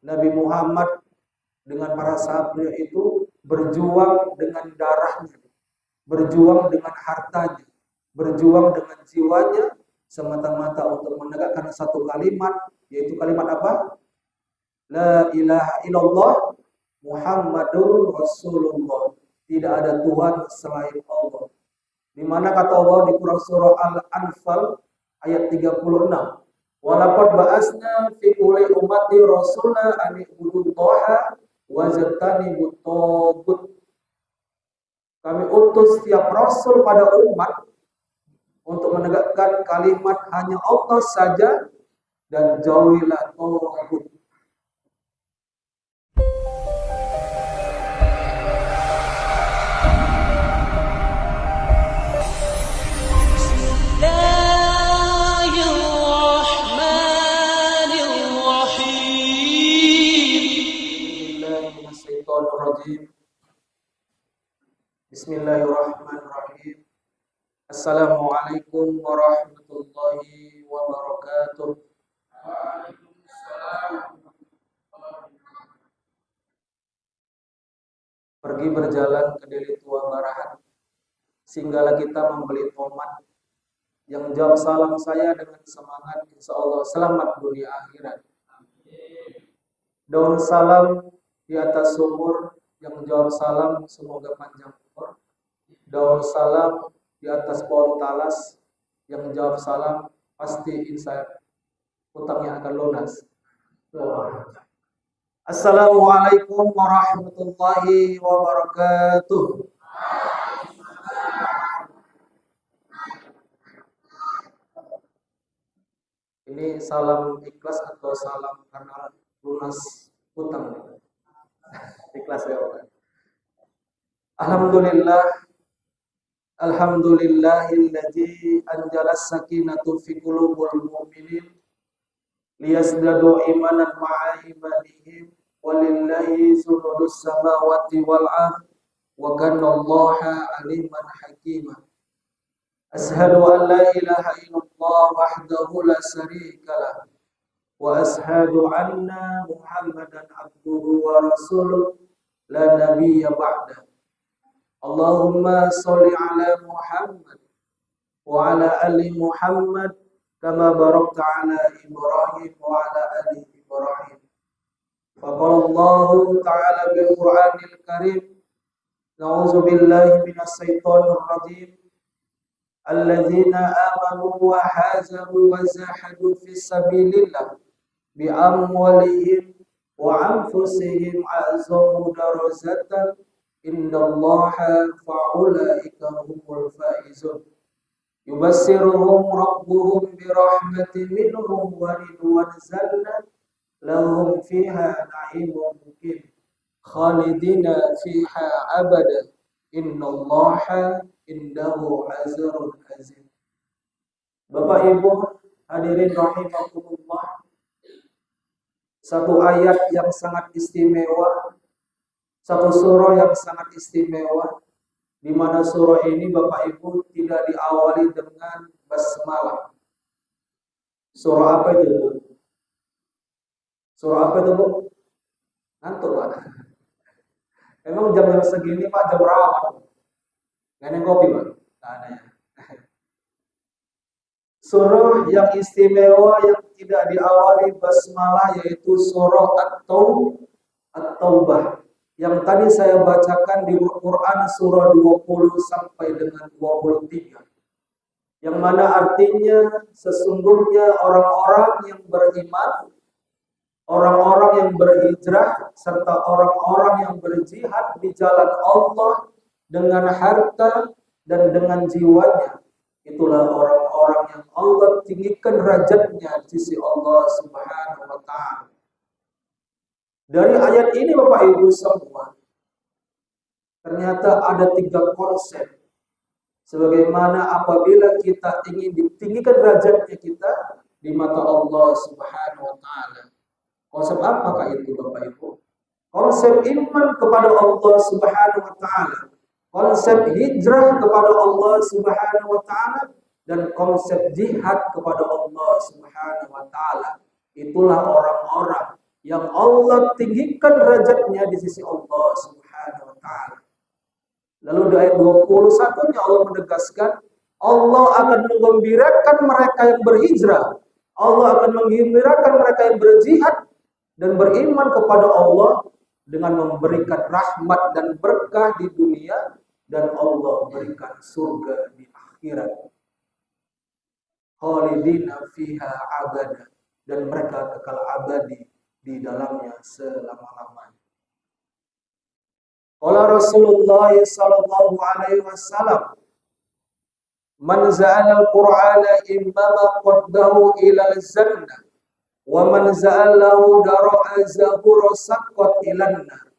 Nabi Muhammad dengan para sahabatnya itu berjuang dengan darahnya, berjuang dengan hartanya, berjuang dengan jiwanya, semata-mata untuk menegakkan satu kalimat, yaitu kalimat apa? La ilaha illallah Muhammadur Rasulullah. Tidak ada Tuhan selain Allah. Di mana kata Allah di Quran surah Al-Anfal ayat 36. Walaqad ba'asna fi kulli ummati rasula an ibudullaha wa jtanibut taghut. Kami utus setiap rasul pada umat untuk menegakkan kalimat hanya Allah saja dan jauhilah taghut. Bismillahirrahmanirrahim. Assalamualaikum warahmatullahi wabarakatuh. Pergi berjalan ke Deli Tua Barahan, singgahlah kita membeli tomat. Yang jawab salam saya dengan semangat, insya Allah selamat dunia akhirat. Daun salam di atas sumur, yang jawab salam semoga panjang umur. Daun salam di atas pohon talas, yang jawab salam pasti insya utangnya akan lunas. Assalamualaikum warahmatullahi wabarakatuh. Ini salam ikhlas atau salam karena lunas utang? Ikhlas ya Pak. Alhamdulillah. Alhamdulillahilladzi anjala sakinatu fi qulubil mu'minin liyazdadu imanan ma'a imanihim walillahi junudus samawati wal ardh wa kanallaha aliman hakima. Ashhadu an la ilaha illallah wahdahu la syarika lah wa ashhadu anna Muhammadan abduhu wa rasuluh la nabiyya ba'da. Allahumma sholli ala Muhammad wa ala ali Muhammad kama barakta ala Ibrahim wa ala ali Ibrahim. Faqala Allah ta'ala bil Qur'anil Karim, na'udzu billahi minasy syaithanir rajim. Alladzina amanu wa hajaru wa jahadu fi sabilillah bi amwalihim wa anfusihim a'zamu darajatan indallaha fa'ulaika humul faizun. Yubassiruhum rabbuhum bi rahmatin minhum wa ridwan zanna lahum fiha na'imun muqim khalidina fiha abada innallaha indahu azrun azim. Bapak Ibu hadirin rahimakumullah, satu ayat yang sangat istimewa, satu surah yang sangat istimewa, di mana surah ini Bapak Ibu tidak diawali dengan basmalah. Surah apa itu? Surah apa itu Bu? Ngantuk Pak? Emang jam-jam segini Pak jam berapa? Gak ada kopi Pak? Gak ada ya. Surah yang istimewa yang tidak diawali basmalah yaitu surah At-Taubah. Yang tadi saya bacakan di Quran surah 20 sampai dengan 23. Yang mana artinya sesungguhnya orang-orang yang beriman, orang-orang yang berhijrah, serta orang-orang yang berjihad di jalan Allah dengan harta dan dengan jiwanya, itulah orang-orang yang Allah tinggikan derajatnya di sisi Allah Subhanahu wa taala. Dari ayat ini Bapak Ibu semua, ternyata ada 3 konsep. Sebagaimana apabila kita ingin ditinggikan derajatnya kita di mata Allah Subhanahu wa taala. Konsep apakah itu Bapak Ibu? Konsep iman kepada Allah Subhanahu wa taala, konsep hijrah kepada Allah Subhanahu wa taala, dan konsep jihad kepada Allah Subhanahu wa taala. Itulah orang-orang yang Allah tinggikan derajatnya di sisi Allah Subhanahu wa taala. Lalu di ayat 21-nya Allah menegaskan, Allah akan menggembirakan mereka yang berhijrah. Allah akan menggembirakan mereka yang berjihad dan beriman kepada Allah dengan memberikan rahmat dan berkah di dunia, dan Allah berikan surga di akhirat. Khalidina fiha abada, dan mereka kekal abadi di dalamnya selama-lamanya. Qala Rasulullah sallallahu alaihi wasallam, man za'ala al-Qur'ana imama qaddahu ila al-jannah wa man za'alahu dara'a zahura saqqat ilan nar.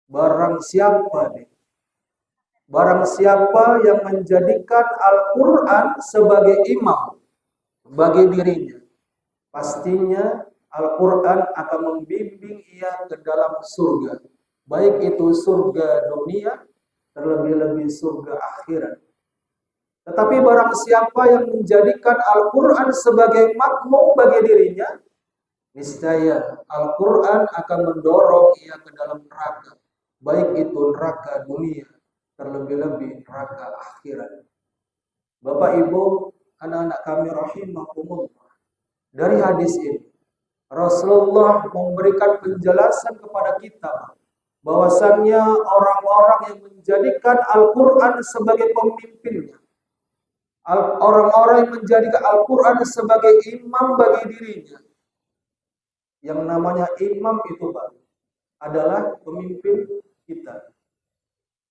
Barang siapa yang menjadikan Al-Qur'an sebagai imam bagi dirinya, pastinya Al-Quran akan membimbing ia ke dalam surga, baik itu surga dunia, terlebih-lebih surga akhirat. Tetapi barang siapa yang menjadikan Al-Quran sebagai makmum bagi dirinya, niscaya Al-Quran akan mendorong ia ke dalam neraka, baik itu neraka dunia, terlebih-lebih neraka akhirat. Bapak Ibu, anak-anak kami rahimakumullah, dari hadis ini Rasulullah memberikan penjelasan kepada kita bahwasannya orang-orang yang menjadikan Al-Quran sebagai pemimpinnya, orang-orang yang menjadikan Al-Quran sebagai imam bagi dirinya, yang namanya imam itu Pak, adalah pemimpin kita.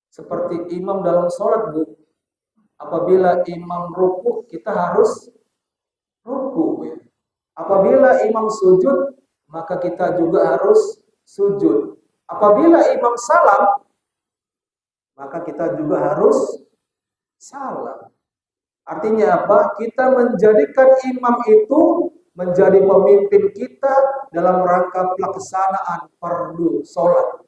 Seperti imam dalam sholat, Bu. Apabila imam ruku, kita harus ruku, ya. Apabila imam sujud, maka kita juga harus sujud. Apabila imam salam, maka kita juga harus salam. Artinya apa? Kita menjadikan imam itu menjadi pemimpin kita dalam rangka pelaksanaan fardu sholat.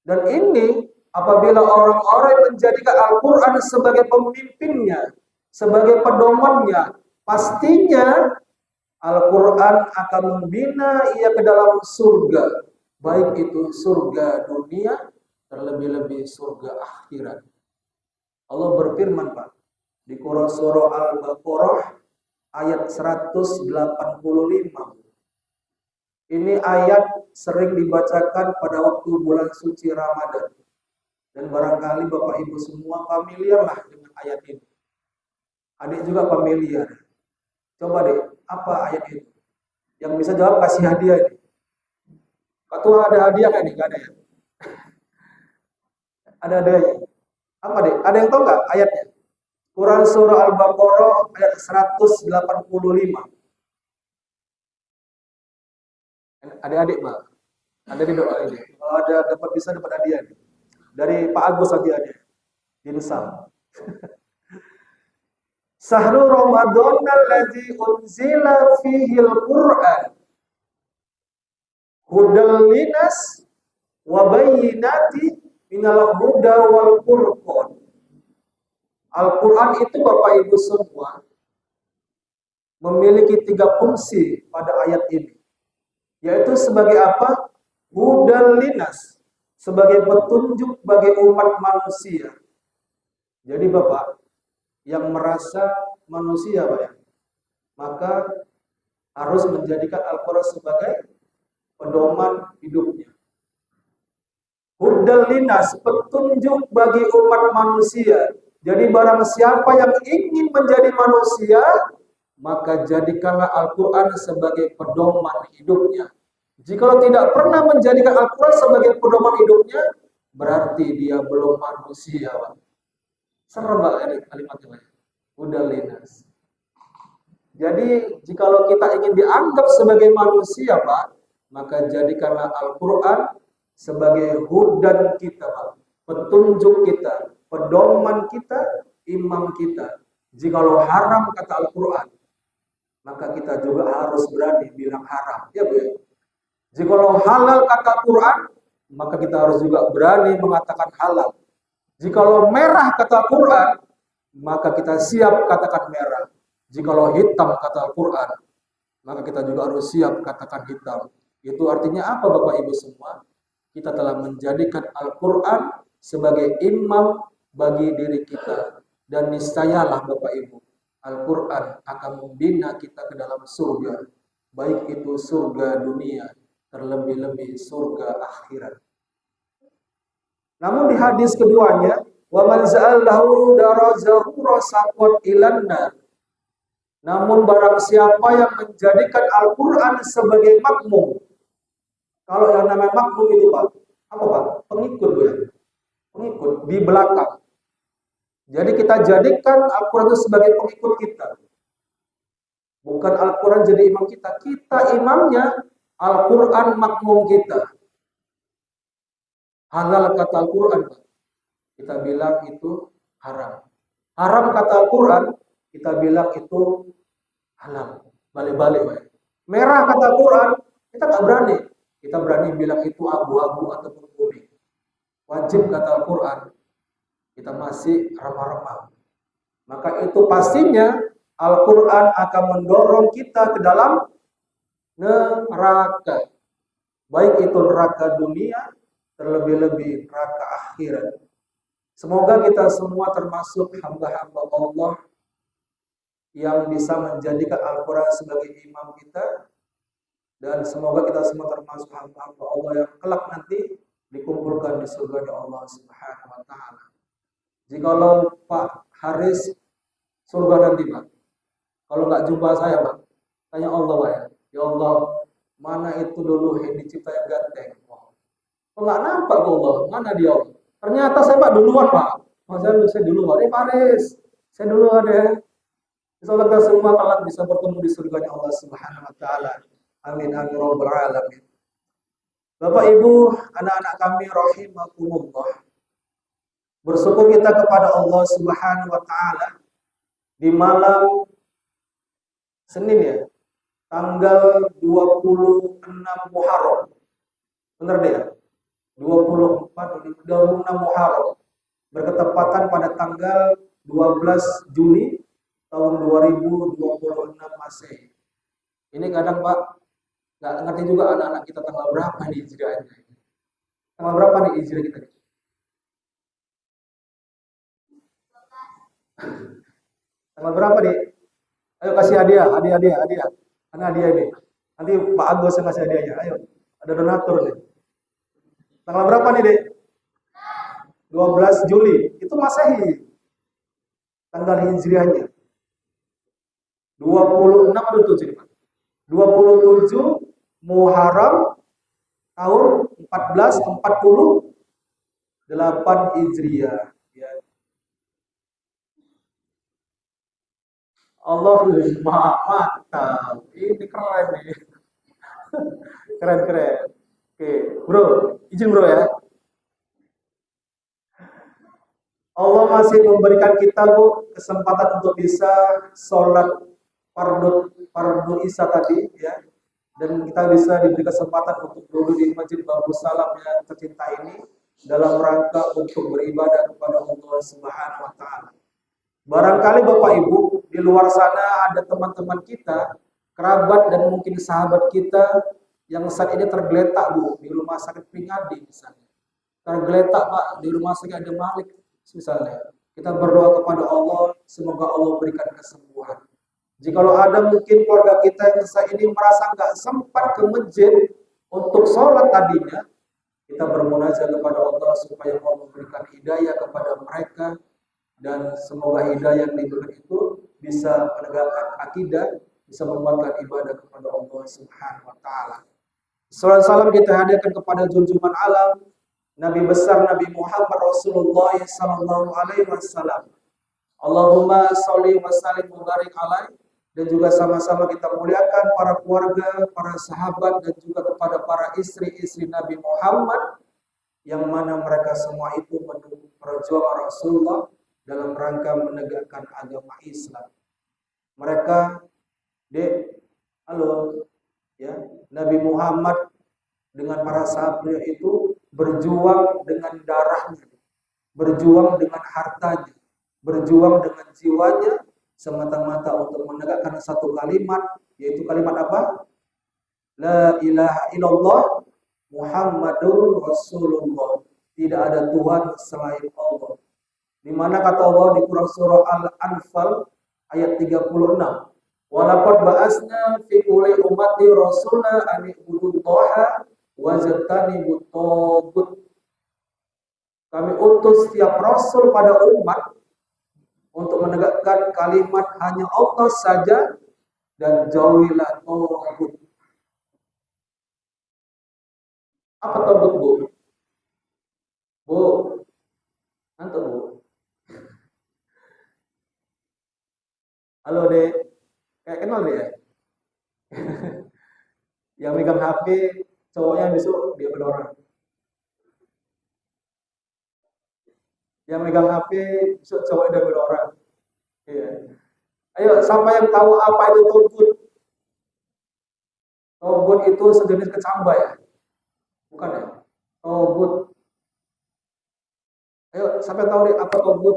Dan ini apabila orang-orang menjadikan Al-Quran sebagai pemimpinnya, sebagai pedomannya, pastinya Al-Quran akan membina ia ke dalam surga, baik itu surga dunia, terlebih-lebih surga akhirat. Allah berfirman Pak, di surah Al-Baqarah ayat 185. Ini ayat sering dibacakan pada waktu bulan suci Ramadan. Dan barangkali Bapak Ibu semua familiar lah dengan ayat ini. Adik juga familiar. Coba deh, apa ayat itu? Yang bisa jawab kasih hadiah ini. Ketua ada hadiah nggak nih? Nggak ada ya? Ada hadiahnya. Apa deh? Ada yang tahu nggak ayatnya? Quran surah Al-Baqarah ayat 185. Adik-adik Pak, ada di doa ini. Kalau ada dapat bisa dapat hadiah nih. Dari Pak Agus hadiahnya. Insam. Syahrul Ramadan allazi unzila fihil Qur'an hudal linas wa bayyinati minal huda wal furqan. Al-Quran itu Bapak Ibu semua memiliki 3 fungsi pada ayat ini, yaitu sebagai apa? Hudal linas, sebagai petunjuk bagi umat manusia. Jadi Bapak yang merasa manusia Pak ya, maka harus menjadikan Al-Quran sebagai pedoman hidupnya. Hudal linas, petunjuk bagi umat manusia. Jadi barang siapa yang ingin menjadi manusia, maka jadikanlah Al-Quran sebagai pedoman hidupnya. Jika tidak pernah menjadikan Al-Quran sebagai pedoman hidupnya, berarti dia belum manusia Pak. Serem Pak kalimatnya. Udah linas. Jadi jikalau kita ingin dianggap sebagai manusia Pak, maka jadikanlah Al-Quran sebagai hudan kita Pak, petunjuk kita, pedoman kita, imam kita. Jikalau haram kata Al-Quran, maka kita juga harus berani bilang haram, ya Bu ya. Jikalau halal kata Al-Quran, maka kita harus juga berani mengatakan halal. Jikalau merah kata Al-Quran, maka kita siap katakan merah. Jikalau hitam kata Al-Quran, maka kita juga harus siap katakan hitam. Itu artinya apa Bapak Ibu semua? Kita telah menjadikan Al-Quran sebagai imam bagi diri kita. Dan niscayalah Bapak Ibu, Al-Quran akan membina kita ke dalam surga. Baik itu surga dunia, terlebih-lebih surga akhirat. Namun di hadis keduanya, wa man za'allahu darajahu rasaqat ilan nar. Namun barang siapa yang menjadikan Al-Quran sebagai makmum. Kalau yang namanya makmum itu Pak, apa Pak? Pengikut ya. Pengikut di belakang. Jadi kita jadikan Al-Quran itu sebagai pengikut kita. Bukan Al-Quran jadi imam kita. Kita imamnya, Al-Quran makmum kita. Halal kata Al-Quran, Pak. Kita bilang itu haram. Haram kata Al-Quran, kita bilang itu halal. Balik-balik, Pak. Merah kata Al-Quran, kita nggak berani. Kita berani bilang itu abu-abu ataupun kuning. Wajib kata Al-Quran, kita masih remah-remah. Maka itu pastinya Al-Quran akan mendorong kita ke dalam neraka. Baik itu neraka dunia, terlebih-lebih neraka akhirat. Semoga kita semua termasuk hamba-hamba Allah yang bisa menjadikan Al-Quran sebagai imam kita. Dan semoga kita semua termasuk hamba-hamba Allah yang kelak nanti dikumpulkan di surga Allah Subhanahu wa Ta'ala. Jikalau Pak Haris surga nanti Pak, kalau nggak jumpa saya Pak, tanya Allah Pak ya. Ya Allah, mana itu dulu yang dicipta yang ganteng? Kok nggak nampak ke Allah? Mana dia Allah? Ternyata saya Pak duluan Pak. Saya duluan. Pak Haris, saya duluan ya. Insyaallah kita semua kelak bisa bertemu di surganya Allah Subhanahu wa Ta'ala. Amin amin rabbal alamin. Bapak Ibu, anak-anak kami rahimakumullah. Bersyukur kita kepada Allah Subhanahu wa Ta'ala di malam Senin ya, tanggal 26 Muharram. Benar deh ya? 26 Muharram. Berketepatan pada tanggal 12 Juli tahun 2026 Masehi. Ini kadang Pak nggak ngerti juga anak-anak kita tanggal berapa nih hijriahnya. Tanggal berapa nih hijriah kita? Tanggal berapa nih? Ayo kasih hadiah. Karena hadiah ini. Nanti Pak Agus yang kasih hadiahnya. Ayo, ada donatur nih. Tanggal berapa nih, Dek? 12 Juli. Itu Masehi. Tanggal hijriahnya. 26 atau 7 nih, Pak? 27 Muharram tahun 1448 Hijriah. Ya. Allahumma mantap. Ini keren nih. Keren. Oke, bro, izin bro ya. Allah masih memberikan kita Bu kesempatan untuk bisa sholat fardu isya tadi ya. Dan kita bisa diberi kesempatan untuk duduk di Masjid Babus Salam yang tercinta ini dalam rangka untuk beribadah kepada Allah Subhanahu wa Ta'ala. Barangkali Bapak Ibu di luar sana ada teman-teman kita, kerabat dan mungkin sahabat kita yang saat ini tergeletak Bu di rumah sakit Pringadi misalnya. Tergeletak Pak di rumah sakit ada Malik misalnya. Kita berdoa kepada Allah, semoga Allah berikan kesembuhan. Jikalau ada mungkin keluarga kita yang saat ini merasa nggak sempat ke masjid untuk sholat tadinya, kita bermunajat kepada Allah supaya Allah memberikan hidayah kepada mereka dan semoga hidayah yang diberikan itu bisa menegakkan akidah, bisa membuatkan ibadah kepada Allah Subhanahu wa Ta'ala. Salam salam kita hadirkan kepada junjungan alam Nabi besar Nabi Muhammad Rasulullah sallallahu alaihi wasallam. Allahumma sholli wa sallim wa barik alaihi. Dan juga sama-sama kita muliakan para keluarga, para sahabat, dan juga kepada para istri-istri Nabi Muhammad yang mana mereka semua itu mendukung perjuangan Rasulullah dalam rangka menegakkan agama Islam. Mereka, ya, Nabi Muhammad dengan para sahabatnya itu berjuang dengan darahnya, berjuang dengan hartanya, berjuang dengan jiwanya, semata-mata untuk menegakkan satu kalimat, yaitu kalimat apa? La ilaha illallah Muhammadur Rasulullah. Tidak ada Tuhan selain Allah. Di mana kata Allah di Quran surah Al-Anfal ayat 36. Walaqad ba'asna fi kulli ummati rasula an ibudullaha wa jtanibut taghut. Kami utus setiap rasul pada umat untuk menegakkan kalimat hanya Allah saja dan jauhilah taghut. Apa taghut, Bu? Bu, ngantuk, Bu? Halo, Dek. Kayak kenal deh ya. Yang megang HP cowoknya besok dia orang. Yang megang HP besok cowoknya dia orang. Iya. Ayo, siapa yang tahu apa itu togut? Togut itu sejenis kecamba ya? Bukan ya? Togut. Ayo, siapa yang tahu deh apa togut?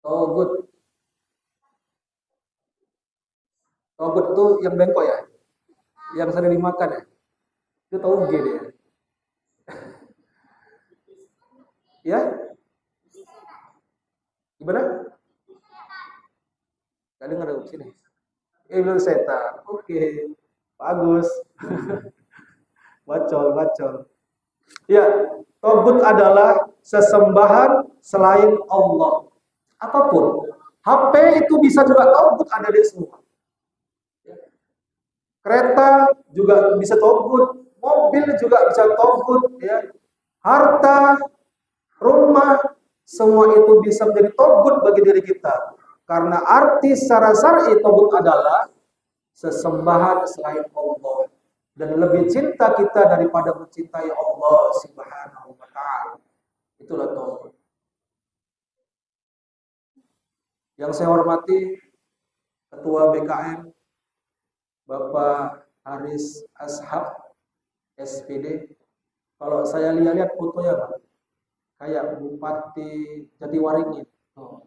Togut. Togut itu yang bengkok ya? Yang sering dimakan ya? Itu toge deh. Ya? Gimana? Gak dengar dari sini. Ibnu setan. Oke. Bagus. Bacol. Ya, togut adalah sesembahan selain Allah. Apapun. HP itu bisa juga togut, ada di semua. Kereta juga bisa togut, mobil juga bisa togut, ya. Harta, rumah, semua itu bisa menjadi togut bagi diri kita. Karena arti secara syar'i togut adalah sesembahan selain Allah. Dan lebih cinta kita daripada mencintai Allah Subhanahu wa ta'ala. Itulah togut. Yang saya hormati Ketua BKM Bapak Haris Ashab SPD. Kalau saya lihat fotonya Pak, kayak Bupati Jatiwaringin. Oh.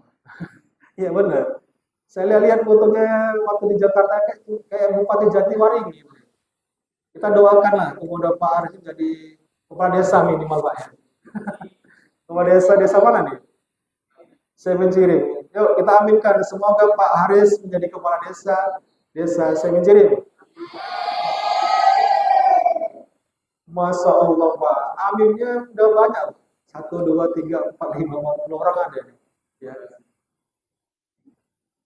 Iya benar. Saya lihat fotonya waktu di Jakarta kayak Bupati Jatiwaringin. Kita doakanlah kemudian Pak Haris jadi kepala desa minimal Pak ya. Kepala desa mana nih? Semencirim. Yuk kita aminkan semoga Pak Haris menjadi kepala desa Semencirim. Masya Allah Pak, aminnya udah banyak. 1, 2, 3, 4, 5, 50 orang ada nih. Ya.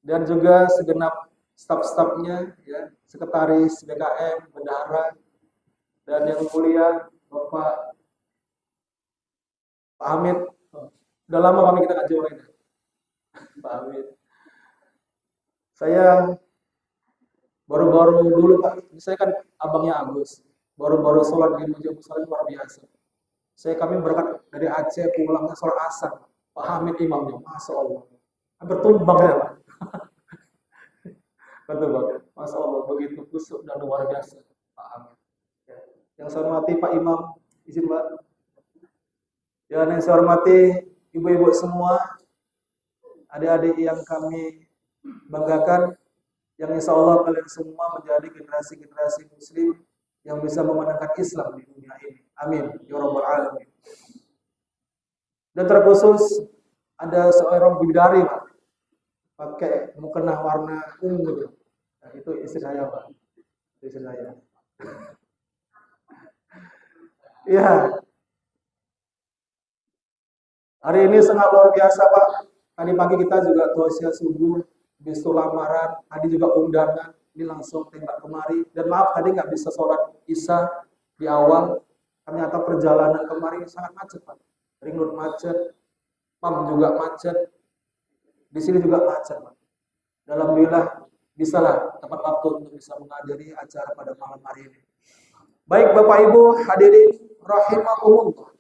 Dan juga segenap staf-stafnya, ya, sekretaris BKM, bendahara, dan yang mulia Bapak Hamid. Udah lama kami kita nggak join. Pak Hamid. Saya baru-baru dulu Pak, saya kan abangnya Agus. Baru-baru sholat di Masjid Muslim luar biasa. Kami berangkat dari Aceh pulangnya sholat asar. Pak Hamid imamnya, Masya Allah. Hampir tumbang ya Pak. Betul Pak, Masya Allah begitu kusuk dan luar biasa Pak Hamid. Ya. Yang saya hormati Pak Imam, izin Pak. Ya, yang saya hormati ibu-ibu semua, adik-adik yang kami banggakan, yang insya Allah kalian semua menjadi generasi-generasi muslim yang bisa memenangkan Islam di dunia ini. Amin. Ya Rabbal Alamin. Dan terkhusus ada seorang bidadari Pak, pakai mukena warna ungu. Nah, itu istri saya Pak. Istri saya. Ya. Hari ini sangat luar biasa Pak. Tadi pagi kita juga tausiah subuh, besok lamaran, tadi juga undangan. Ini langsung tembak kemari. Dan maaf tadi nggak bisa sholat Isya di awal. Ternyata perjalanan kemari sangat macet Pak. Ring road macet, PAM juga macet. Di sini juga macet Pak. Alhamdulillah bisalah tepat waktu untuk bisa menghadiri acara pada malam hari ini. Baik Bapak Ibu hadirin rahimakumullah.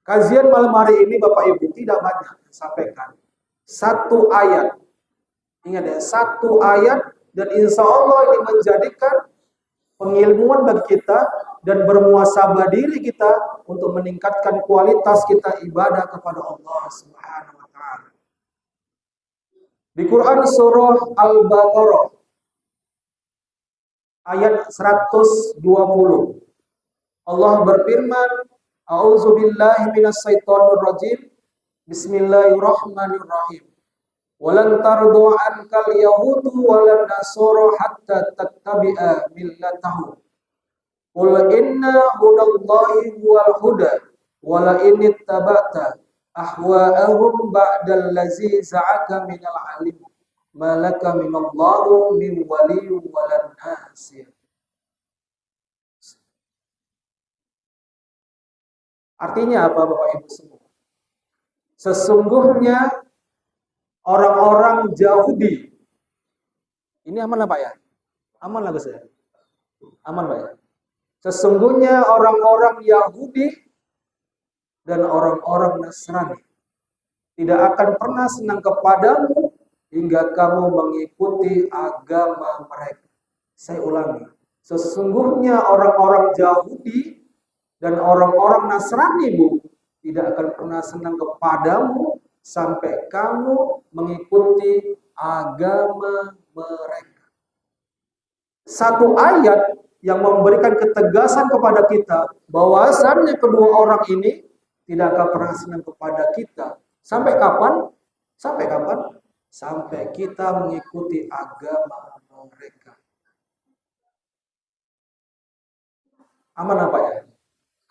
Kajian malam hari ini Bapak Ibu tidak banyak disampaikan. Satu ayat. Ingat ya, satu ayat dan insya Allah ini menjadikan pengilmuan bagi kita dan bermuasabah diri kita untuk meningkatkan kualitas kita ibadah kepada Allah Subhanahu wa taala. Di Quran surah Al-Baqarah ayat 120. Allah berfirman, A'udzubillahi minasyaitonirrajim. Bismillahirrahmanirrahim. Walan tardu ankal yahudu walan nasara hatta tattabi'a millatahum. Qul inna hudallahi huwal huda wala in ittaba'ta ahwa'ahum ba'dal ladzi za'aka minal alim malaka minallahu min waliyyin walan nasir. Artinya apa Bapak Ibu semua? Sesungguhnya orang-orang Yahudi, ini aman apa ya? Aman lah Gus ya? Aman Pak ya? Sesungguhnya orang-orang Yahudi dan orang-orang Nasrani tidak akan pernah senang kepadamu hingga kamu mengikuti agama mereka. Saya ulangi, sesungguhnya orang-orang Yahudi dan orang-orang Nasrani tidak akan pernah senang kepadamu sampai kamu mengikuti agama mereka. Satu ayat yang memberikan ketegasan kepada kita bahwasannya kedua orang ini tidak akan pernah senang kepada kita. Sampai kapan? Sampai kapan? Sampai kita mengikuti agama mereka. Aman apa ya?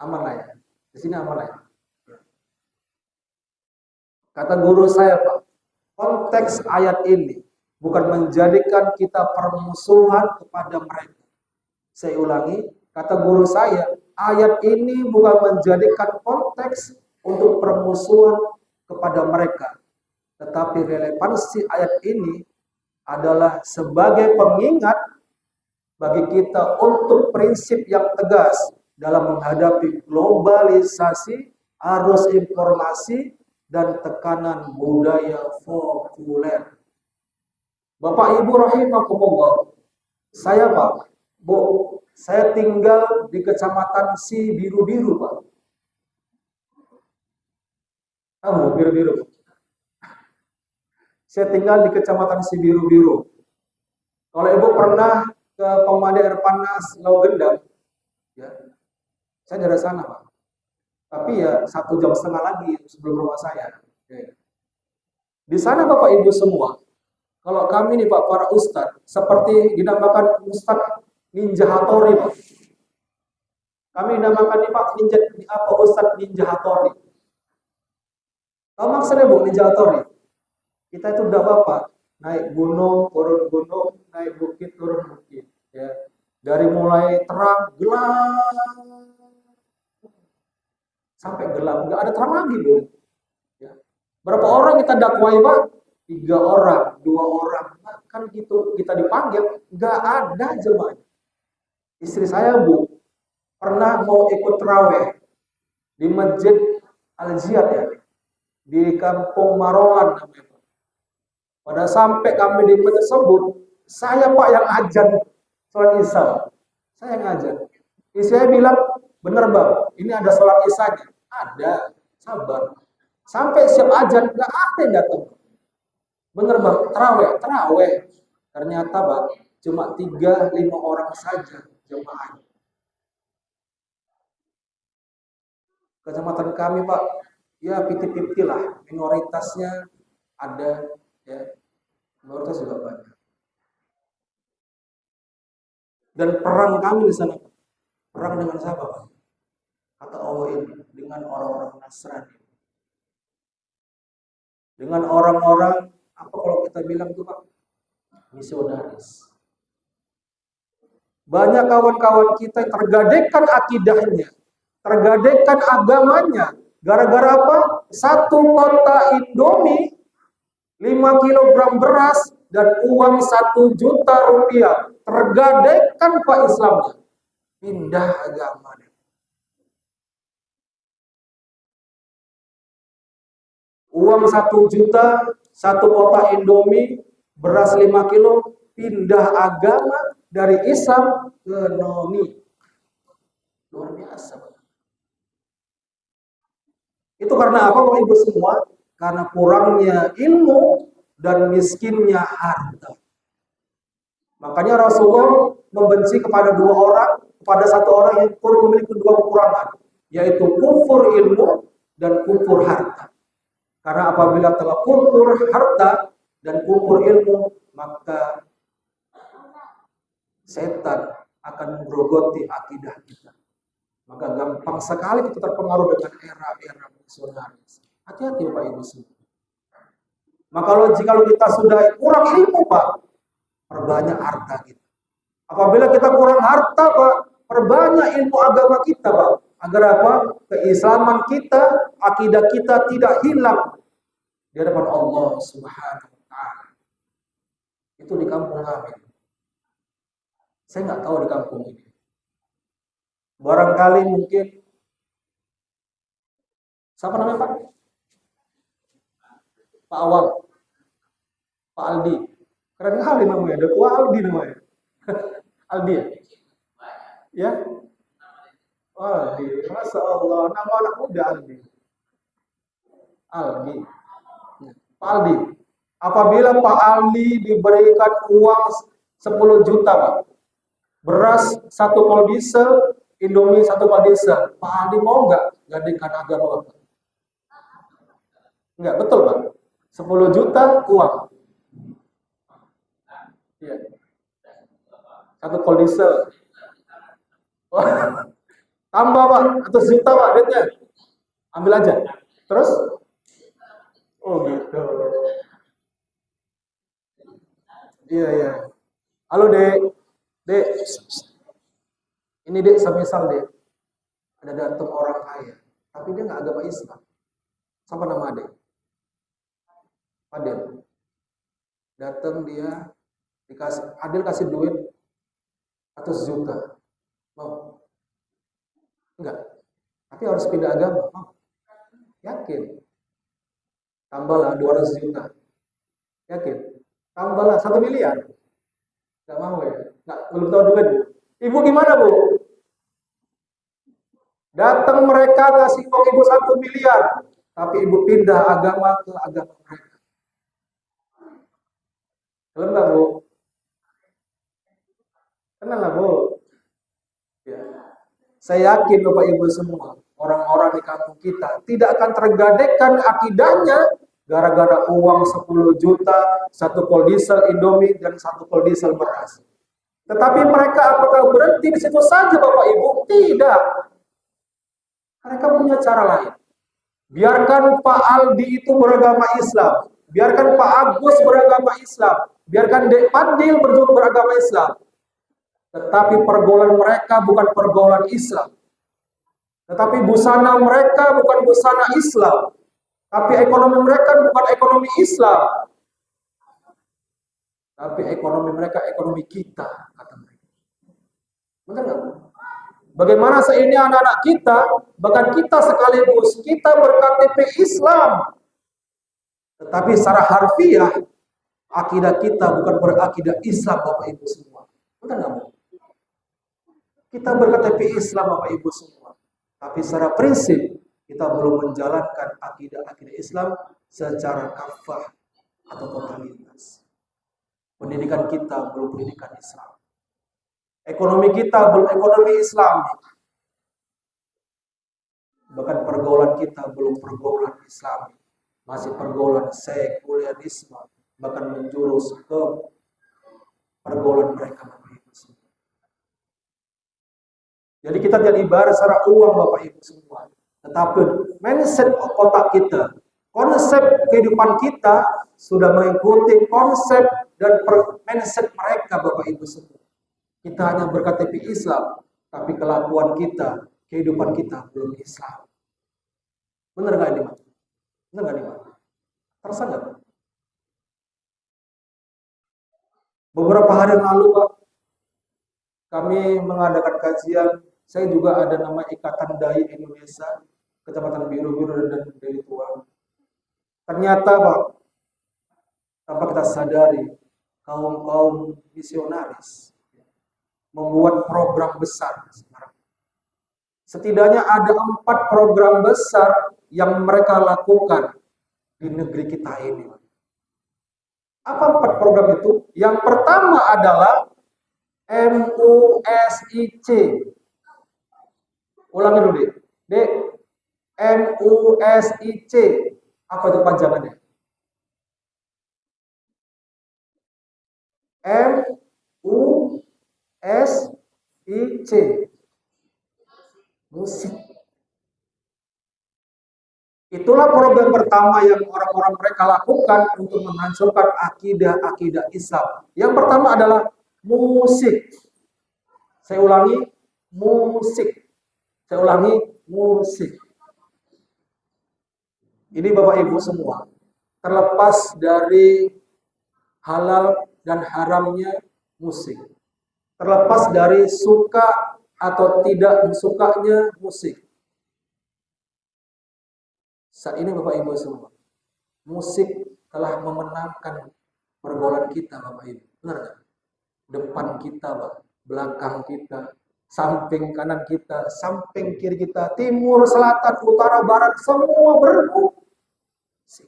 Aman lah ya. Di sini aman lah ya. Kata guru saya Pak, konteks ayat ini bukan menjadikan kita permusuhan kepada mereka. Saya ulangi, kata guru saya, ayat ini bukan menjadikan konteks untuk permusuhan kepada mereka. Tetapi relevansi ayat ini adalah sebagai pengingat bagi kita untuk prinsip yang tegas dalam menghadapi globalisasi, arus informasi, dan tekanan budaya populer. Bapak Ibu rahimakumullah, saya Pak, Bu, saya tinggal di kecamatan Sibiru-Biru Pak. Kamu Biru-Biru? Saya tinggal di kecamatan Sibiru-Biru. Kalau Ibu pernah ke Pemadai Air Panas Lau Gendang, ya, saya dari sana Pak. Tapi ya 1,5 jam lagi sebelum rumah saya. Di sana Bapak Ibu semua, kalau kami nih Pak, para ustadz, seperti dinamakan Ustadz Ninja Hattori Pak. Kami dinamakan nih Pak, Ustadz Ninja Hattori. Tahu maksudnya Bu, Ninja Hattori? Kita itu udah Bapak, naik gunung, turun gunung, naik bukit, turun bukit. Ya. Dari mulai terang, gelap, sampai gelap, nggak ada terang lagi Bu. Ya. Berapa orang kita dakwai Pak? 3 orang, 2 orang. Nah, kan gitu kita dipanggil, nggak ada jemaah. Istri saya Bu pernah mau ikut tarawih di Masjid Al-Ziyad ya, di Kampung Marolan namanya. Pada sampai kami di masjid tersebut, saya Pak yang ajan sholat isya. Saya yang ajan. Istri saya bilang, bener Bang, ini ada sholat isyanya. Ada, sabar. Sampai siap ajan, nggak ada yang datang. Bener Bang, terawih. Ternyata Bang, cuma 3-5 orang saja jemaah. Kecamatan kami Pak, ya 50-50 lah. Minoritasnya ada, ya. Minoritas juga banyak. Dan perang kami di sana, perang dengan siapa Pak? Kata Allah ini, dengan orang-orang Nasrani. Dengan orang-orang, apa kalau kita bilang tuh Pak? Misionaris. Banyak kawan-kawan kita yang tergadaikan akidahnya, tergadaikan agamanya. Gara-gara apa? 1 kotak Indomie, 5 kilogram beras, dan uang 1 juta rupiah. Tergadaikan Pak Islamnya. Pindah agama. Uang 1 juta, 1 kotak Indomie, beras 5 kilo, pindah agama dari Islam ke Noni. Luar biasa. Itu karena apa Bapak Ibu semua? Karena kurangnya ilmu dan miskinnya harta. Makanya Rasulullah membenci kepada satu orang yang memiliki dua kekurangan, yaitu kufur ilmu dan kufur harta. Karena apabila telah kufur harta dan kufur ilmu, maka setan akan menggerogoti akidah kita. Maka gampang sekali kita terpengaruh dengan era-era misionaris. Hati-hati Bapak Ibu semua. Maka jika kita sudah kurang ilmu Pak, perbanyak harta kita. Apabila kita kurang harta Pak, perbanyak ilmu agama kita Pak. Agar apa? Keislaman kita, akidah kita tidak hilang di hadapan Allah Subhanahu wa taala. Itu di kampung kami. Saya nggak tahu di kampung ini. Barangkali mungkin siapa namanya Pak? Pak Awal, Pak Aldi. Keren kali namanya, ada Tua Aldi namanya. Aldi ya? Ya? Aldi, Masya Allah, nama anak muda Aldi. Aldi. Pak Aldi, apabila Pak Aldi diberikan uang 10 juta Pak, beras 1 kol diesel, Indomie 1 kol diesel, Pak Aldi mau nggak gantikan agama Bapak? Enggak, betul Pak. 10 juta uang. Iya. 1 kol diesel. Oh, tambah Pak, 100 juta Pak duitnya. Ambil aja. Terus? Oh gitu. Iya. Halo Dek. Dek. Ini Dek, semisal Dek. Ada datang orang kaya, tapi dia nggak agama Islam. Siapa nama Dek? Adil. Datang dia Adil kasih duit 100 juta. Mau? Enggak. Tapi harus pindah agama. Mau? Yakin. Tambahlah 200 juta. Yakin. Tambahlah 1 miliar. Enggak mau ya? Enggak, belum tahu duit. Ibu gimana Bu? Datang mereka ngasih uang ibu 1 miliar. Tapi ibu pindah agama ke agama mereka. Kenal nggak Bu? Kenal lah Bu. Ya. Saya yakin Bapak Ibu semua, orang-orang di kampung kita tidak akan tergadaikan akidahnya gara-gara uang 10 juta, 1 kol diesel Indomie dan 1 kol diesel beras. Tetapi mereka apakah berhenti di situ saja Bapak Ibu? Tidak. Mereka punya cara lain. Biarkan Pak Aldi itu beragama Islam. Biarkan Pak Agus beragama Islam. Biarkan Dek Padil beragama Islam. Tetapi pergaulan mereka bukan pergaulan Islam. Tetapi busana mereka bukan busana Islam. Tapi ekonomi mereka bukan ekonomi Islam. Tapi ekonomi mereka ekonomi kita, kata mereka. Benar nggak? Bagaimana seini anak-anak kita, bahkan kita sekaligus, kita berKTP Islam. Tetapi secara harfiah, akidah kita bukan berakidah Islam Bapak Ibu semua. Benar nggak Bu? Kita berKTP Islam Bapak Ibu semua. Tapi secara prinsip, kita belum menjalankan akidah-akidah Islam secara kafah atau totalitas. Pendidikan kita belum pendidikan Islam. Ekonomi kita belum ekonomi Islam. Bahkan pergaulan kita belum pergaulan Islam. Masih pergaulan sekulerisme. Bahkan menjurus ke pergaulan mereka. Jadi kita tidak ibarat secara uang Bapak Ibu semua. Tetapi mindset otak kita, konsep kehidupan kita sudah mengikuti konsep dan mindset mereka Bapak Ibu semua. Kita hanya berKTP Islam, tapi kelakuan kita, kehidupan kita belum Islam. Benar nggak ini, Pak? Benar nggak ini, Pak? Terasa nggak? Beberapa hari yang lalu, Pak, kami mengadakan kajian. Saya juga ada nama Ikatan Dai Indonesia, Kecamatan Biru-Biru dan Deli Tua. Ternyata, Pak, tanpa kita sadari, kaum misionaris membuat program besar sekarang. Setidaknya ada 4 program besar yang mereka lakukan di negeri kita ini. Apa 4 program itu? Yang pertama adalah MUSIC. Ulangi dulu, Dek. Dek, MUSIC. Apa itu panjangannya? MUSIC. Musik. Itulah program pertama yang orang-orang mereka lakukan untuk menghancurkan akidah-akidah Islam. Yang pertama adalah musik. Saya ulangi, musik. Saya ulangi, musik. Ini Bapak Ibu semua, terlepas dari halal dan haramnya musik, terlepas dari suka atau tidak sukanya musik. Saat ini Bapak Ibu semua, musik telah memenangkan pergaulan kita Bapak Ibu. Benar nggak? Depan kita, Pak, belakang kita, samping kanan kita, samping kiri kita, timur, selatan, utara, barat, semua bermusik.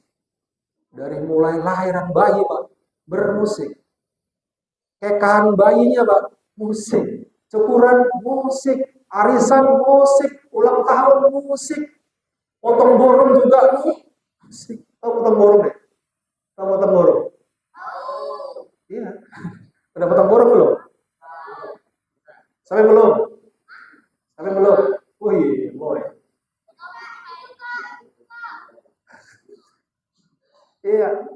Dari mulai lahiran bayi, Pak, bermusik. Kekahan bayinya, Pak, musik. Cukuran musik, arisan musik, ulang tahun musik. Potong borong juga musik. Tahu potong borong deh? Tahu potong borong? Iya. Udah potong borong belum? Sampai belum? Sampai belum? Wih, boy. Iya.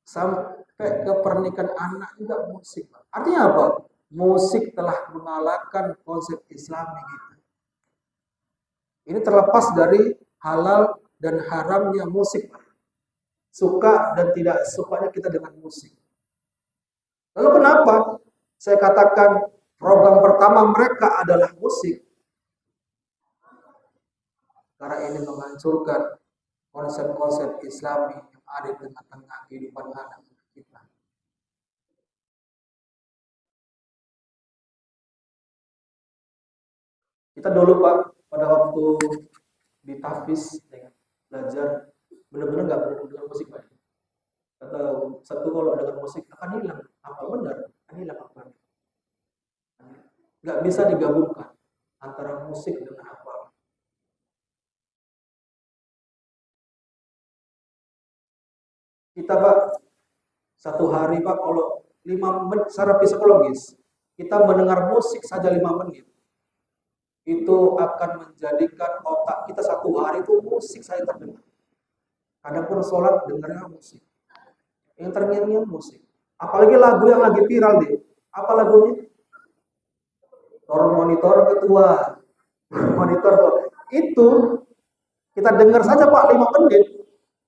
Sampai ke pernikahan anak juga musik. Artinya apa? Musik telah mengalahkan konsep Islami kita. Ini terlepas dari halal dan haramnya musik. Suka dan tidak sukanya kita dengan musik. Lalu kenapa saya katakan program pertama mereka adalah musik? Karena ini menghancurkan konsep-konsep Islami yang ada di tengah-tengah kehidupan anak kita. Kita dulu, Pak, pada waktu di tahfiz belajar, benar-benar nggak perlu dengan musik, Pak. Atau satu kalau dengan musik akan hilang. Apa benar? Akan hilang apa? Nggak bisa digabungkan antara musik dengan apa. Kita, Pak, satu hari, Pak, kalau 5 menit secara psikologis, kita mendengar musik saja 5 menit, itu akan menjadikan otak kita satu hari itu musik saya terdengar. Adapun sholat dengarnya musik. Yang terngiang musik. Apalagi lagu yang lagi viral deh. Apa lagunya? Monitor ketua. Monitor itu kita dengar saja, Pak, 5 menit.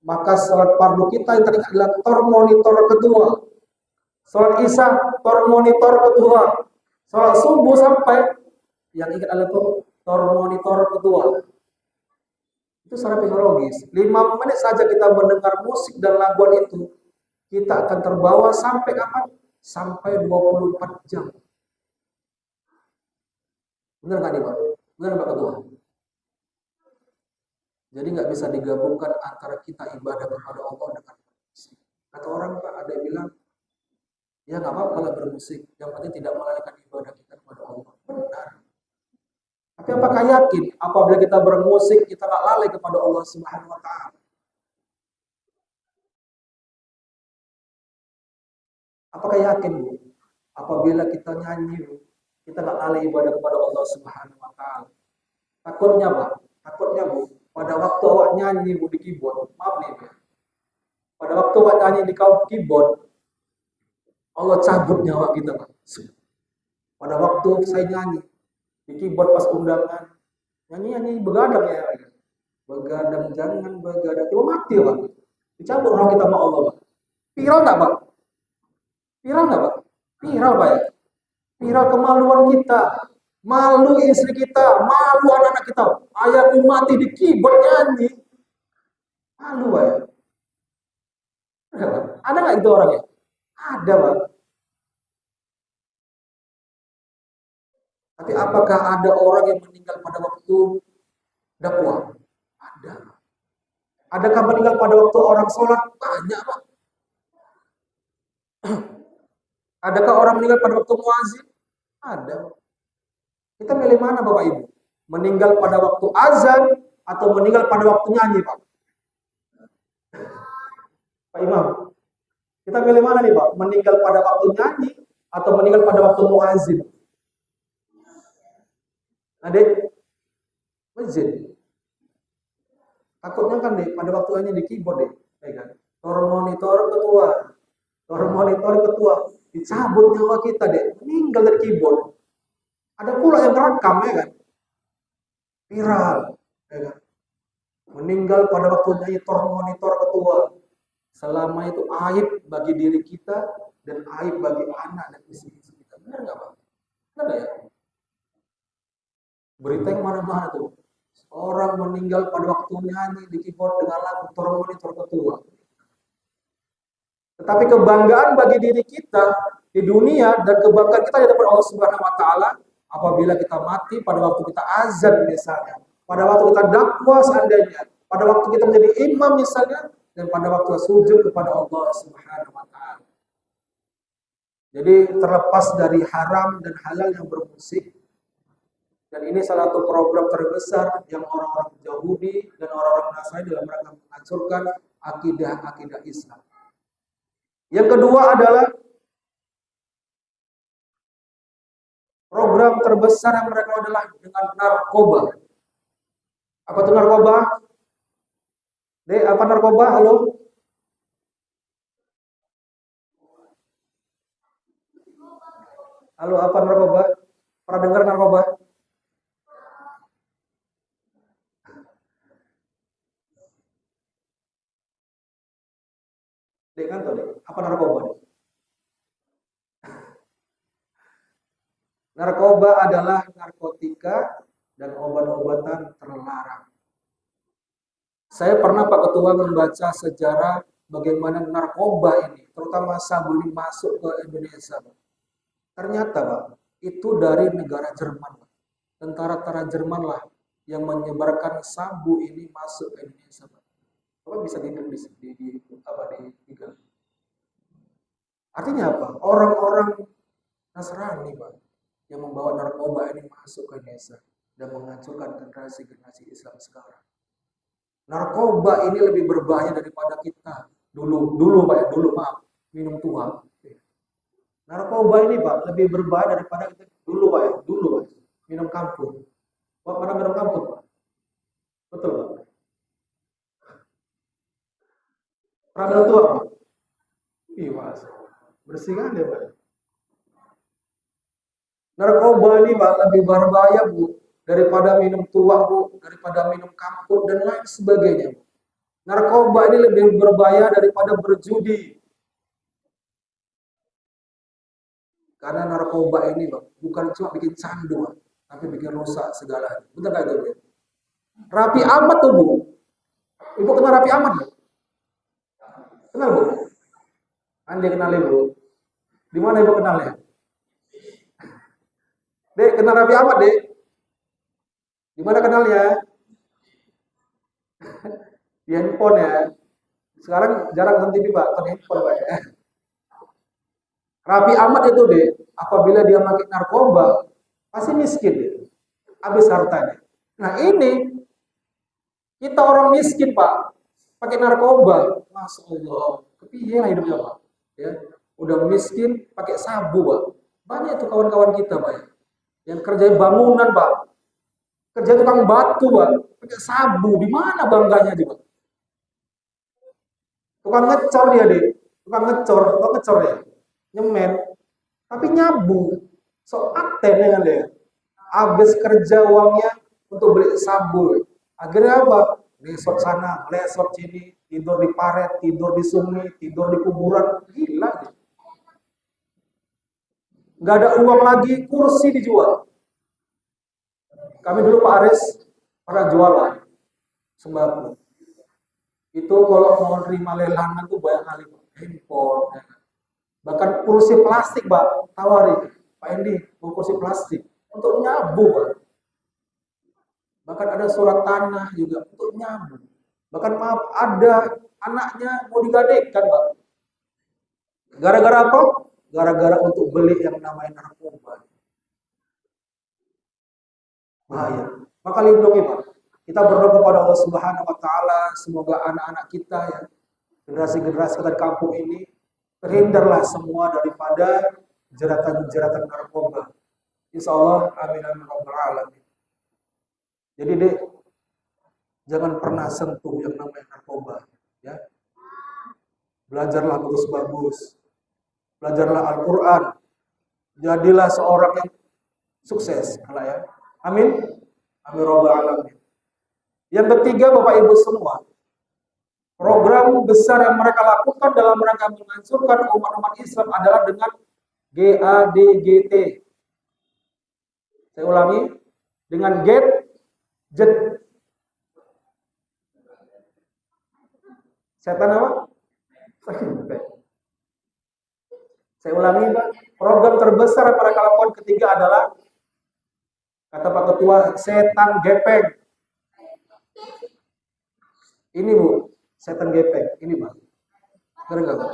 Maka sholat fardu kita yang teringat adalah monitor ketua. Sholat isya monitor ketua. Sholat subuh sampai yang ingat adalah monitor ketua. Itu secara psikologis. 5 menit saja kita mendengar musik dan laguan itu, kita akan terbawa sampai kapan? Sampai 24 jam. Benar nggak nih, Pak? Benar Pak Ketua? Jadi nggak bisa digabungkan antara kita ibadah kepada Allah dengan musik. Kata orang, Pak, ada yang bilang, ya nggak apa-apa kalau bermusik, yang penting tidak melalaikan ibadah kita kepada Allah. Benar. Tapi apakah yakin apabila kita bermusik kita nggak lalai kepada Allah Subhanahu wa Ta'ala? Apakah yakin, Bu, apabila kita nyanyi, kita nggak lalai ibadah kepada Allah Subhanahu wa Ta'ala? Takutnya, Pak, takutnya, Bu, pada waktu awak nyanyi, Bu, di keyboard, maaf nih, ya, pada waktu awak nyanyi di keyboard, Allah cabut nyawa kita, Pak. Pada waktu saya nyanyi di keyboard pas undangan, nyanyi begadang ya, begadang jangan begadang, itu mati, Pak. Dicabut roh kita sama Allah, Pak. Viral nggak, Pak? Viral nggak, Pak? Viral, Pak, ya. Viral kemaluan kita, malu istri kita, malu anak-anak kita. Ayahku mati di keyboard nyanyi, malu, Pak, ya. Ada nggak itu orangnya? Ada, Pak. Tapi apakah ada orang yang meninggal pada waktu dakwah? Ada. Adakah meninggal pada waktu orang sholat? Banyak, Pak. Adakah orang meninggal pada waktu muazin? Ada. Kita milih mana Bapak Ibu? Meninggal pada waktu azan atau meninggal pada waktu nyanyi, Pak? Pak Imam, kita milih mana nih Pak? Meninggal pada waktu nyanyi atau meninggal pada waktu muazin? Adik, masjid. Takutnya kan deh, pada waktu hanya di keyboard deh, ya kan? Monitor ketua, monitor ketua, dicabut nyawa kita deh, meninggal dari keyboard. Ada pula yang rekam ya kan, viral, ya kan? Meninggal pada waktu nyanyi monitor ketua. Selama itu aib bagi diri kita dan aib bagi anak dan istri kita. Benar nggak Pak? Benar nggak ya? Berita yang mana-mana tuh. Orang meninggal pada waktu nyanyi di keyboard dengan lagu monitor ketua. Tetapi kebanggaan bagi diri kita di dunia dan kebanggaan kita di hadapan Allah Subhanahu wa taala apabila kita mati pada waktu kita azan misalnya, pada waktu kita dakwah seandainya, pada waktu kita menjadi imam misalnya, dan pada waktu sujud kepada Allah Subhanahu wa taala. Jadi terlepas dari haram dan halal yang bermusik, dan ini salah satu program terbesar yang orang-orang Yahudi dan orang-orang Nasrani dalam rangka menghancurkan akidah Islam. Yang kedua adalah program terbesar yang mereka adalah dengan narkoba. Apa itu narkoba? Dek, apa narkoba? Halo? Halo, apa narkoba? Pernah dengar narkoba? Dek kan tuh, Dek. Apa narkoba? Dek? Narkoba adalah narkotika dan obat-obatan terlarang. Saya pernah Pak Ketua membaca sejarah bagaimana narkoba ini, terutama sabu ini masuk ke Indonesia. Ternyata Pak, itu dari negara Jerman. Tentara-tentara Jerman lah yang menyebarkan sabu ini masuk ke Indonesia. Apa bisa digal? Artinya apa? Orang-orang Nasrani Pak yang membawa narkoba ini masuk ke Indonesia dan menghancurkan generasi-generasi Islam sekarang. Narkoba ini lebih berbahaya daripada kita dulu Pak ya, maaf, minum tua. Narkoba ini Pak lebih berbahaya daripada kita dulu Pak ya, minum kampur. Pak pernah minum kampur Pak? Betul Pak? Pernah minum tua Pak? Iya Pak, bersih kan ya Pak? Narkoba ini Pak lebih berbahaya Bu daripada minum tua Bu, daripada minum kampur dan lain sebagainya. Narkoba ini lebih berbahaya daripada berjudi. Karena narkoba ini Pak bukan cuma bikin candu, tapi bikin rusak segalanya. Betul nggak itu Bu? Raffi Ahmad tuh Bu. Ibu kenal Raffi Ahmad Bu? Kenal Bu? Anda kenal Ibu? Di mana Ibu kenalnya? Dek, kenal Raffi Ahmad, Dek? Di mana kenalnya? Di handphone ya. Sekarang jarang nonton TV, Pak, nonton handphone, Pak ya. Raffi Ahmad itu, Dek, apabila dia pakai narkoba, pasti miskin, Dek. Habis hartanya. Nah, ini kita orang miskin, Pak, pakai narkoba. Masya Allah. Kepiye lah hidupnya, Pak. Ya. Udah miskin pakai sabu, Pak. Banyak itu kawan-kawan kita, Pak. Yang kerja bangunan Pak, kerja tukang batu Pak, pakai sabu, di mana bangganya juga? Tukang ngecor dia deh, tukang ngecor ya, nyemen, tapi nyabu, so akten dengan dia, habis kerja uangnya untuk beli sabu, akhirnya apa? Lesot sana, lesot sini, tidur di paret, tidur di sungai, tidur di kuburan, gila deh. Nggak ada uang lagi, kursi dijual. Kami dulu Pak Aris pernah jualan sembako. Itu kalau mau terima lelangan tuh banyak kali handphone. Ya. Bahkan kursi plastik Pak, tawari. Pak Endi, mau kursi plastik untuk nyabu Pak. Bahkan ada surat tanah juga untuk nyabu. Bahkan maaf ada anaknya mau digadaikan Pak. Gara-gara apa? Gara-gara untuk beli yang namanya narkoba. Bahaya. Maka lindungi Pak. Kita berdoa kepada Allah Subhanahu wa taala, semoga anak-anak kita ya, generasi-generasi kita di kampung ini terhindarlah semua daripada jeratan-jeratan narkoba. Insya Allah, amin amin rabbal alamin. Jadi dek, jangan pernah sentuh yang namanya narkoba, ya. Belajarlah bagus-bagus, belajarlah Al-Quran, jadilah seorang yang sukses, kalau ya. Amin, amin rabbal alamin. Yang ketiga, Bapak Ibu semua, program besar yang mereka lakukan dalam rangka menghancurkan umat-umat Islam adalah dengan GADGT. Saya ulangi, dengan gadget. Setan apa? Saya ulangi, Pak. Program terbesar yang mereka lakukan ketiga adalah, kata Pak Ketua, setan gepeng. Ini Bu, setan gepeng. Ini Pak. Benar nggak Pak?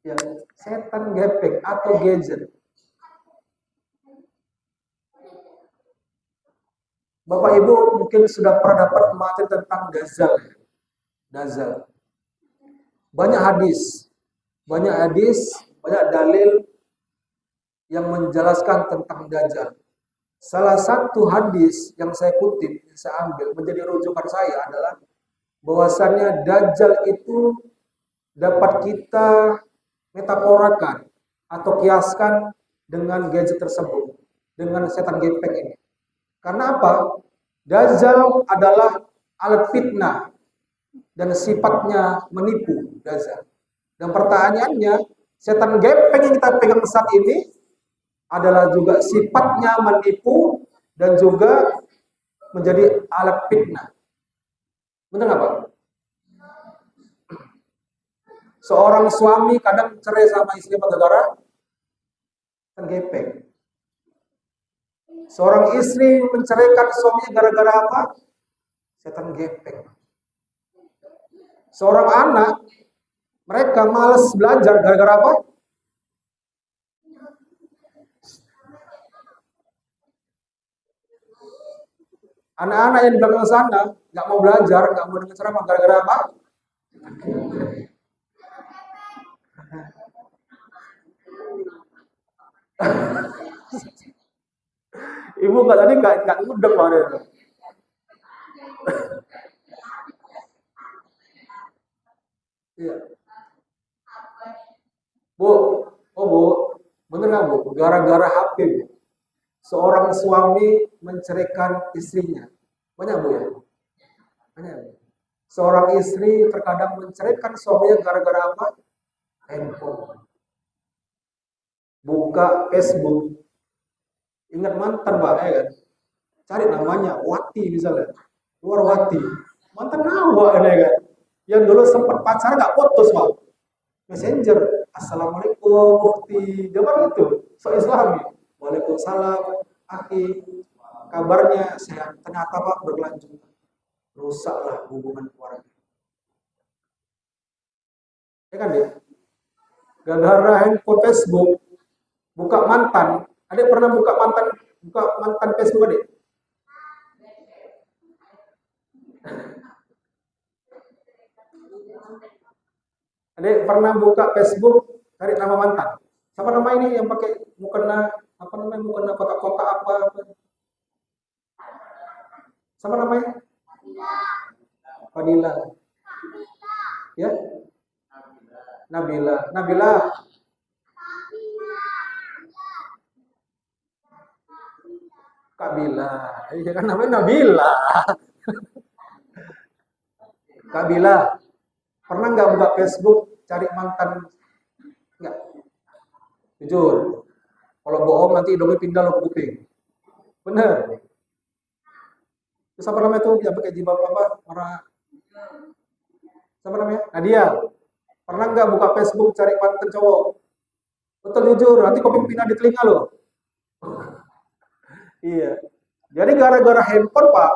Ya, setan gepeng atau gadget. Bapak Ibu mungkin sudah pernah dapat materi tentang dajjal. Dajjal. Banyak hadis, banyak dalil yang menjelaskan tentang dajjal. Salah satu hadis yang saya kutip, yang saya ambil menjadi rujukan saya adalah bahwasannya dajjal itu dapat kita metaforakan atau kiaskan dengan gadget tersebut, dengan setan gepeng ini. Karena apa? Dajjal adalah alat fitnah dan sifatnya menipu, Dajjal. Dan pertanyaannya, setan gepeng yang kita pegang saat ini adalah juga sifatnya menipu dan juga menjadi alat fitnah. Benar nggak Pak? Seorang suami kadang cerai sama istri gara-gara setan gepeng. Seorang istri menceraikan suaminya gara-gara apa? Setan gepeng. Seorang anak, mereka malas belajar gara-gara apa? Anak-anak yang di belakang sana nggak mau belajar, nggak mau dengar ceramah gara-gara apa? Ibu nggak tadi nggak ngudek banget. Iya. Bu, oh Bu, bener nggak Bu? Gara-gara HP, Bu. Seorang suami menceraikan istrinya. Banyak Bu ya? Banyak Bu. Seorang istri terkadang menceraikan suaminya gara-gara apa? Handphone. Buka Facebook. Ingat mantan Pak, ya kan? Cari namanya, Wati misalnya. Luar Wati. Mantan awak ya kan? Yang dulu sempat pacaran nggak putus Pak. Messenger. Assalamualaikum, Wati. Zaman itu, so Islami. Waalaikumsalam, Aki. Kabarnya sehat. Ternyata Pak berlanjut. Rusaklah hubungan keluarga. Ya kan dia? Gara-gara handphone Facebook, buka mantan. Adik pernah buka mantan Facebook adik? Adik pernah buka Facebook cari nama mantan? Siapa nama ini yang pakai mukena apa namanya mukena kotak-kotak apa? Siapa namanya? Fadila. Ya? Nabila. Nabila. Kak Bila. Iya kan namanya Nabila. Kak Bila. Pernah nggak buka Facebook cari mantan? Nggak. Jujur. Kalau bohong nanti hidungnya pindah lo ke kuping. Bener. Terus apa namanya tuh yang pakai jilbab apa? Warna siapa namanya? Nadia. Pernah nggak buka Facebook cari mantan cowok? Betul jujur, nanti kuping pindah di telinga lo. Iya. Jadi gara-gara handphone Pak,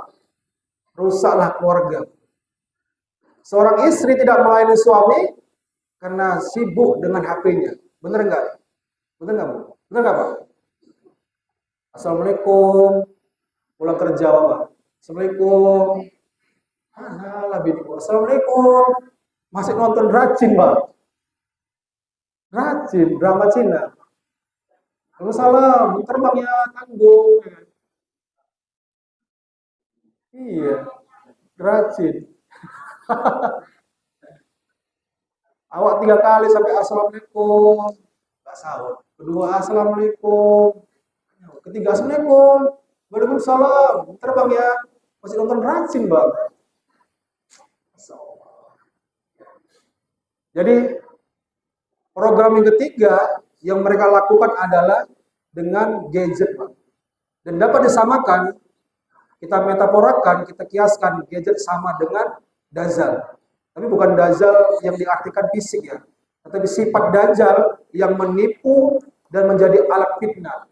rusaklah keluarga. Seorang istri tidak melayani suami, karena sibuk dengan HP-nya. Bener nggak? Bener nggak, Bu? Bener nggak, Pak? Assalamualaikum. Pulang kerja, Pak. Assalamualaikum. Alah, biniku. Assalamualaikum. Masih nonton Rajin, Pak. Rajin, drama Cina. Waalaikumsalam, terbang ya tanggung. Iya, Rajin. Awak 3 kali sampai assalamualaikum, nggak sahur. Kedua assalamualaikum, ketiga assalamualaikum, waalaikumsalam, terbang ya. Masih nonton Rajin, Bang. Jadi program yang ketiga yang mereka lakukan adalah dengan gadget, Bang. Dan dapat disamakan, kita metaforakan, kita kiaskan gadget sama dengan dajjal. Tapi bukan dajjal yang diartikan fisik ya, tetapi sifat dajjal yang menipu dan menjadi alat fitnah.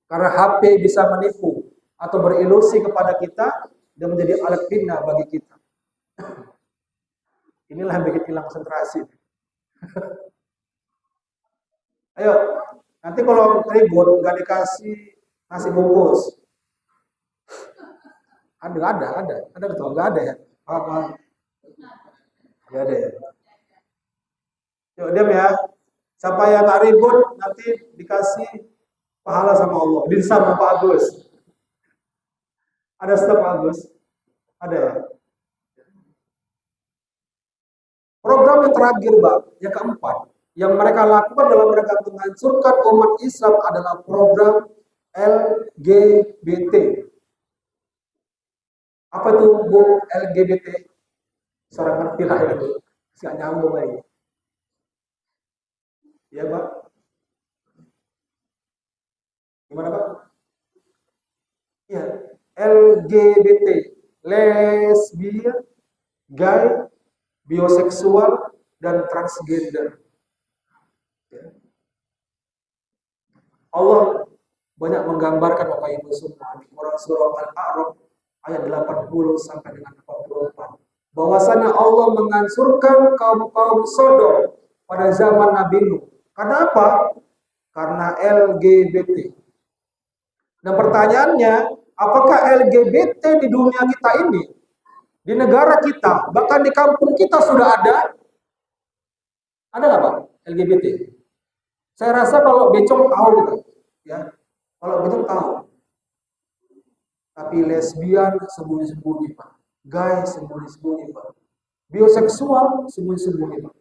Karena HP bisa menipu atau berilusi kepada kita dan menjadi alat fitnah bagi kita. Inilah yang bikin hilang konsentrasi. Ayo, nanti kalau ribut nggak dikasih nasi bungkus. Ada betul, nggak ada ya? Apa? Nggak ada ya. Yuk diam ya. Siapa yang nggak ribut nanti dikasih pahala sama Allah. Dinsam sama Pak Agus. Ada staf Pak Agus? Ada ya. Program yang terakhir, Bang, yang keempat, yang mereka lakukan dalam mereka menghancurkan umat Islam adalah program LGBT. Apa itu, Bu, LGBT? Seorang ngerti lah ya, nggak nyambung lagi. Ya, Pak. Gimana, Pak? Ya, LGBT, lesbian, gay, bioseksual, dan transgender. Allah banyak menggambarkan Bapak Ibu semua di Quran surah Al-A'raf ayat 80 sampai dengan 84. Bahwasanya Allah menghancurkan kaum-kaum Sodom pada zaman Nabi Nuh. Karena apa? Karena LGBT. Dan pertanyaannya, apakah LGBT di dunia kita ini, di negara kita, bahkan di kampung kita sudah ada? Ada nggak, Pak, LGBT? Saya rasa kalau Becong tahu gitu, ya. Kalau Becong tahu. Tapi lesbian sembunyi-sembunyi, Pak. Gay sembunyi-sembunyi, Pak. Bioseksual sembunyi-sembunyi, Pak.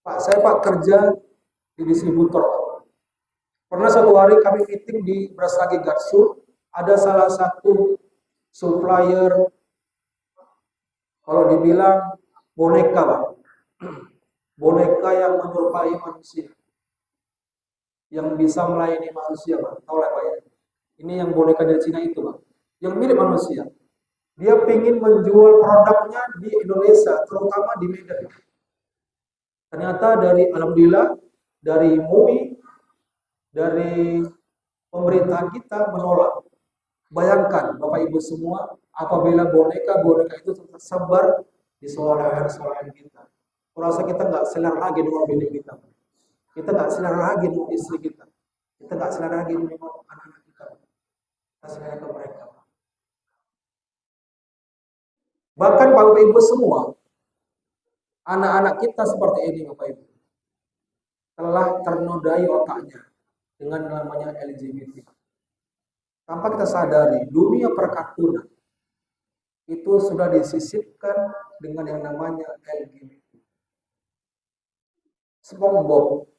Pak, saya Pak kerja di distributor, Pak. Pernah suatu hari kami meeting di Brastagi Gatsu, ada salah satu supplier, kalau dibilang boneka, Pak. Boneka yang menyerupai manusia. Yang bisa melayani manusia, Pak. Tahu lah, Pak ya. Ini yang boneka dari Cina itu, Pak. Yang mirip manusia. Dia ingin menjual produknya di Indonesia, terutama di Medan. Ternyata dari alhamdulillah, dari MUI, dari pemerintahan kita menolak. Bayangkan Bapak Ibu semua, apabila boneka itu tersebar di sekolahan kita. Kurasa kita nggak selera lagi dengan bini kita. Kita nggak selera lagi dengan istri kita. Kita nggak selera lagi dengan anak-anak kita. Kita selera ke mereka. Bahkan Bapak Ibu semua, anak-anak kita seperti ini Bapak Ibu, telah ternodai otaknya dengan namanya LGBT. Tanpa kita sadari, dunia perkartunan itu sudah disisipkan dengan yang namanya LGBT. SpongeBob.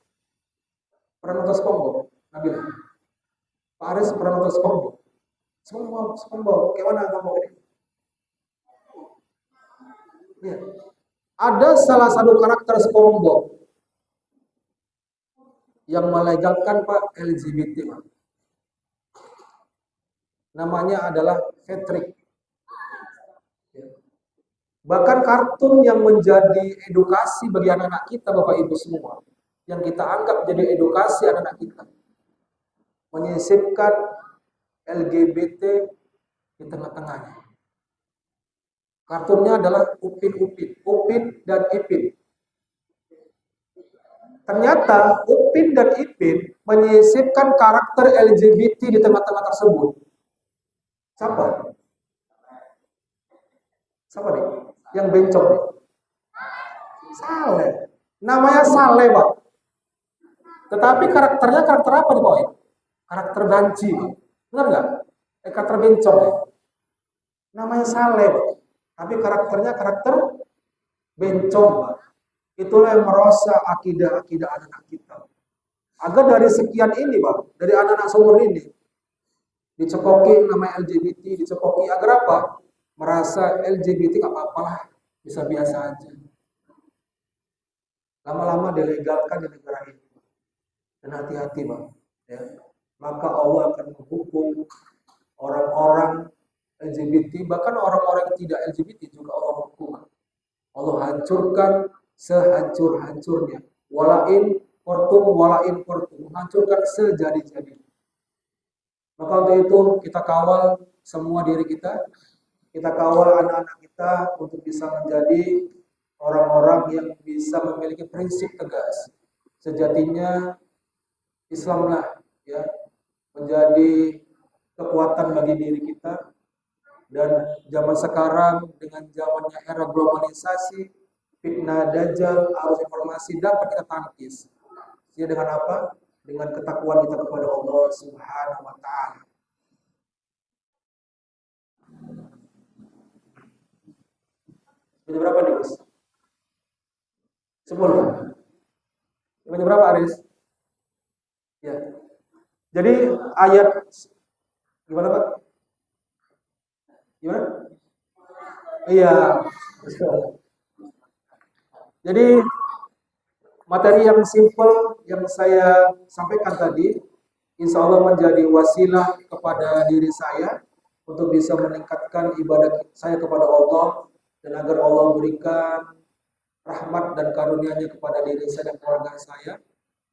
Pernah nonton SpongeBob? Nabil? Pak Aris pernah nonton SpongeBob? SpongeBob. Gimana SpongeBob ini? Ya. Ada salah satu karakter SpongeBob yang melegalkan Pak LGBT, Pak. Namanya adalah Patrick. Bahkan kartun yang menjadi edukasi bagi anak-anak kita, Bapak Ibu semua, yang kita anggap jadi edukasi anak-anak kita, menyisipkan LGBT di tengah-tengahnya. Kartunnya adalah Upin dan Ipin. Ternyata Upin dan Ipin menyisipkan karakter LGBT di tengah-tengah tersebut. Siapa? Siapa nih? Yang bencong nih? Saleh. Namanya Saleh, Pak. Tetapi karakternya karakter apa nih, Pak? Karakter banci. Benar nggak? Karakter bencong ya? Namanya Saleh, Pak. Tapi karakternya karakter bencong, Pak. Itulah yang merosak akidah-akidah anak-anak kita. Agar dari sekian ini, Pak, dari anak-anak seumur ini, dicekoki namanya LGBT, dicekoki agar apa? Merasa LGBT nggak apa-apa lah, bisa biasa aja. Lama-lama dilegalkan di negara ini. Dan hati-hati, Pak. Ya. Maka Allah akan menghukum orang-orang LGBT, bahkan orang-orang yang tidak LGBT juga Allah hukum. Allah hancurkan sehancur-hancurnya. Walain kortum, menghancurkan sejadi-jadi. Maka untuk itu kita kawal semua diri kita kawal anak-anak kita untuk bisa menjadi orang-orang yang bisa memiliki prinsip tegas. Sejatinya Islamlah ya menjadi kekuatan bagi diri kita. Dan zaman sekarang dengan zamannya era globalisasi, fitnah dajjal, arus informasi dapat kita tangkis. Ya dengan apa? Dengan ketakwaan kita kepada Allah Subhanahu wa taala. Ini berapa nih, Gus? 10. Ini berapa, Aris? Ya. Jadi ayat gimana, Pak? Gimana? Iya. Jadi materi yang simple yang saya sampaikan tadi, insya Allah menjadi wasilah kepada diri saya untuk bisa meningkatkan ibadah saya kepada Allah dan agar Allah berikan rahmat dan karunia-Nya kepada diri saya dan keluarga saya,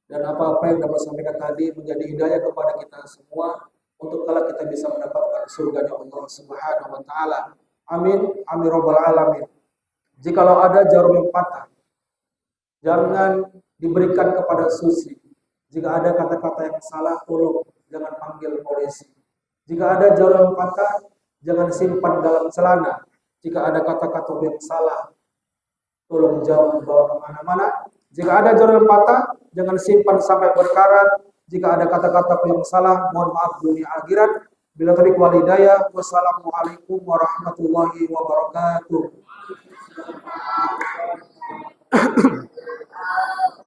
dan apa-apa yang dapat sampaikan tadi menjadi hidayah kepada kita semua untuk kalau kita bisa mendapatkan surga Allah Subhanahu wa taala. Amin. Amin robbal alamin. Jikalau ada jarum yang patah, jangan diberikan kepada susi. Jika ada kata-kata yang salah, tolong jangan panggil polisi. Jika ada jarum yang patah, jangan simpan dalam celana. Jika ada kata-kata yang salah, tolong jauh bawa kemana-mana. Jika ada jarum yang patah, jangan simpan sampai berkarat. Jika ada kata-kata yang salah, mohon maaf dunia akhirat. Bila taufiq wal hidayah. Wassalamualaikum warahmatullahi wabarakatuh.